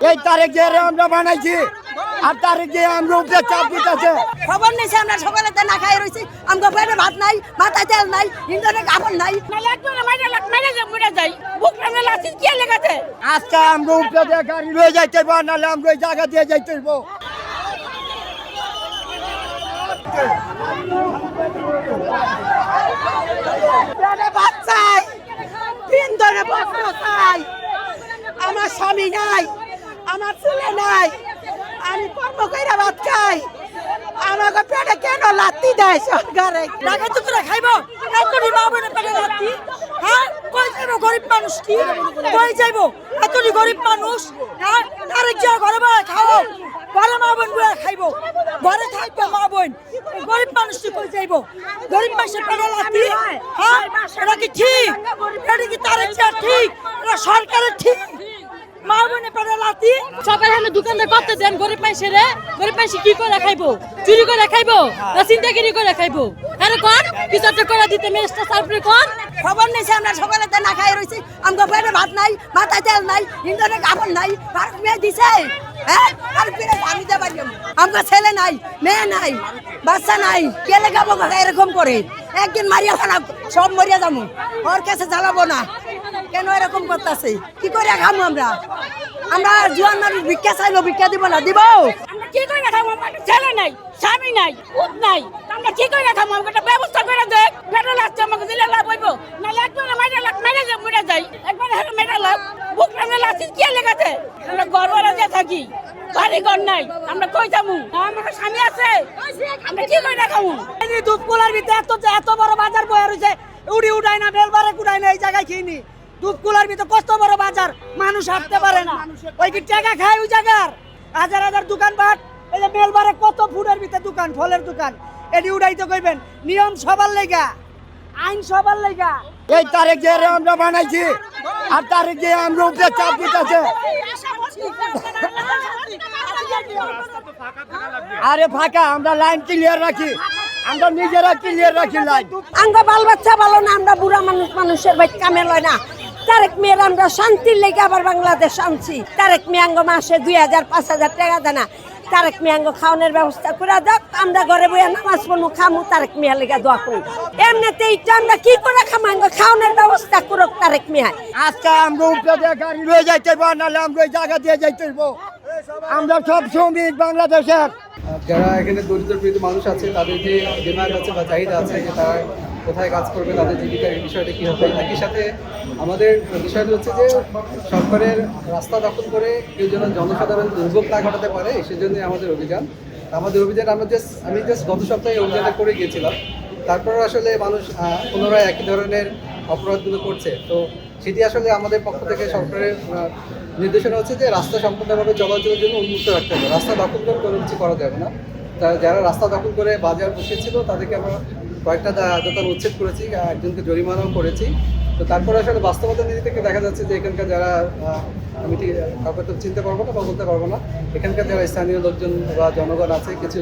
এই তারিখ যে আমরা বানাইছি আর তারিখ যে আমরা উপরে চাপ দিতেছে খবর নিয়েছি আমরা সকালে না খাই রয়েছি আমাকে পেটে ভাত নাই মাথায় তেল নাই ইন্ধনে কাপড় নাই আজকে আমরা উপরে দিয়ে গাড়ি লয়ে যাইতে পারবো নাহলে আমরা ওই জায়গা দিয়ে যাইতে পারবো। ভাত চাই তিন ধরে বস্ত্র চাই আমার স্বামী নাই আমার ছেলে নাই আমি কর্ম করে ভাত খাই আমাকে পেটে কেন লাত্তি দেয় সরকারে টাকা টুকরা খাইবো এতটি মা বোনের পেটে লাত্তি হ্যাঁ কই যাইবো গরিব মানুষ কি কই যাইবো এতটি গরিব মানুষ হ্যাঁ তারে যা ঘরে বসে খাও ঘরে মা বোন গুলা খাইবো ঘরে থাকবে মা বোন গরিব মানুষ কই যাইবো গরিব মানুষের পেটে লাত্তি হ্যাঁ এটা কি ঠিক এটা কি তারে যা ঠিক এটা সরকারের ঠিক মা বোনে পেটে লাত্তি সকালে হলে দোকানটা করতে দেন গরিব মানুষে কি করে খাইবো চুরি করে খাইবো না চিন্তাগিরি করে খাইবো আরে কোন কিছু একটা করে দিতে মেসটা সারপ্রে কোন খবর নিয়েছি আমরা সকালে না খাই রয়েছি আমাকে পেটে ভাত নাই মাথায় তেল নাই ইন্ধনে কাপড় নাই আর মেয়ে দিছে হ্যাঁ আর ফিরে আমি যা পারি আমাকে ছেলে নাই মেয়ে নাই বাচ্চা নাই কেলে খাবো এরকম করে একদিন মারিয়া খারাপ সব মরিয়া যাবো ওর কাছে জ্বালাবো না কেন এরকম করতেছে কি করে খাবো আমরা জুয়ান মানুষ ভিক্ষা চাইলো ভিক্ষা দিব না দিব আমরা কি করে খাবো আমার ছেলে নাই স্বামী নাই পুত নাই আমরা কি করে খাবো আমাকে একটা ব্যবস্থা করে দে পেট্রোল লাগছে আমাকে দিলে লাভ হইবো নাহলে একবার মাইরা যাই মরে যাই একবার হেলে মেরা লাভ বুক টানে লাগছে কি লেগাছে আমরা গর্বরা যে থাকি বাড়ি ঘর নাই আমরা কই যাবো আমার স্বামী আছে আমরা কি করে খাবো এই দুধ কুলার ভিতরে এত বড় বাজার বয়ে রয়েছে উড়ি উঠায় না বেলবারে কুড়ায় না এই জায়গায় খেয়ে দুধ কুলার ভিতরে কত বড় বাজার মানুষ হাঁটতে পারে না ওই কি টাকা খায় ওই জায়গার হাজার হাজার দোকানপাট এই যে বেলবারে কত ফুডের ভিতরে দোকান ফলের দোকান এটি উড়াইতে কইবেন নিয়ম সবার লেগা আইন সবার লেগা এই তারিখ যে আমরা বানাইছি আর তারিখ যে আমরা উপরে চাপ দিতেছে আরে ফাঁকা আমরা লাইন ক্লিয়ার রাখি আমরা নিজেরা ক্লিয়ার রাখি লাইন আঙ্গা বাল বাচ্চা ভালো না আমরা বুড়া মানুষের ভাই কামে লয় না তারেক মেয়ের আমরা শান্তির লেগে আবার বাংলাদেশ আনছি তারেক মেয়াঙ্গ মাসে 2000 5000 টাকা দেনা তারেক মেয়াঙ্গ খাওয়ানোর ব্যবস্থা করে দাও আমরা ঘরে বইয়া নামাজ পড়বো খামু তারেক মেয়া লেগে দোয়া করি এমনিতে এইটা আমরা কি করে খামাঙ্গ খাওয়ানোর ব্যবস্থা করুক তারেক মেয়া আজকে আমরা উপরে দিয়ে গাড়ি লয়ে যাইতে পারবো নাহলে আমরা ওই জায়গা দিয়ে যাইতে পারবো আমরা সব শ্রমিক বাংলাদেশের যারা এখানে দরিদ্র পীড়িত মানুষ আছে তাদের যে ডিমান্ড আছে বা চাহিদা আছে যে তারা কোথায় কাজ করবে তাদের জীবিকার এই বিষয়টা কী হবে একই সাথে আমাদের বিষয়টা হচ্ছে যে সরকারের রাস্তা দখল করে কেউ যেন জনসাধারণ দুর্ভোগ না ঘটাতে পারে সেজন্যই আমাদের অভিযান আমি জাস্ট গত সপ্তাহে অভিযানটা করে গিয়েছিলাম তারপরও আসলে মানুষ পুনরায় একই ধরনের অপরাধগুলো করছে তো সেটি আসলে আমাদের পক্ষ থেকে সরকারের নির্দেশনা হচ্ছে যে রাস্তা সম্পূর্ণভাবে চলাচলের জন্য উন্মুক্ত রাখতে হবে রাস্তা দখল করে কোনো কিছু করা যাবে না যারা রাস্তা দখল করে বাজার বসিয়েছিল তাদেরকে আমরা কয়েকটা দোকান উচ্ছেদ করেছি একজনকে জরিমানাও করেছি তো তারপরে আসলে বাস্তবতা নীতি থেকে দেখা যাচ্ছে যে এখানকার যারা আমি ঠিক কাউকে তো চিনতে পারবো না বা বলতে পারবো না এখানকার যারা স্থানীয় লোকজন বা জনগণ আছে কিছু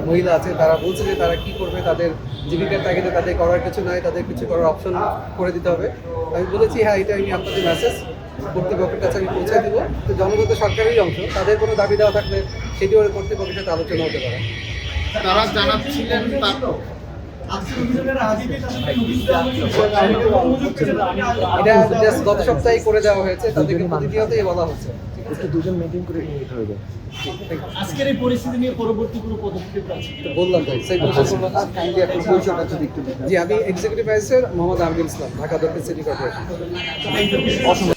মহিলা আছে তারা বলছে যে তারা কী করবে তাদের জীবিকার তাগিদে তাদের করার কিছু নাই তাদের কিছু করার অপশন করে দিতে হবে আমি বলেছি হ্যাঁ এটা আমি আপনাদের মেসেজ কর্তৃপক্ষের কাছে আমি পৌঁছে দিব তো জনগণ তো সরকারেরই অংশ তাদের কোনো দাবি দেওয়া থাকলে সেটিও কর্তৃপক্ষের সাথে আলোচনা হতে পারে তারা জানাচ্ছিলেন এটা জাস্ট গত সপ্তাহে করে দেওয়া হয়েছে তাদেরকে প্রতিনিয়তই বলা হচ্ছে দুজন মিটিং করে নিতে হবে আজকের এই পরিস্থিতি নিয়ে পরবর্তী কোনো পদক্ষেপ আছে বললাম ভাই সেই জি আমি এক্সিকিউটিভ ম্যাজিস্ট্রেট মোহাম্মদ আমিনুল ইসলাম ঢাকা দক্ষিণ সিটি কর্পোরেশন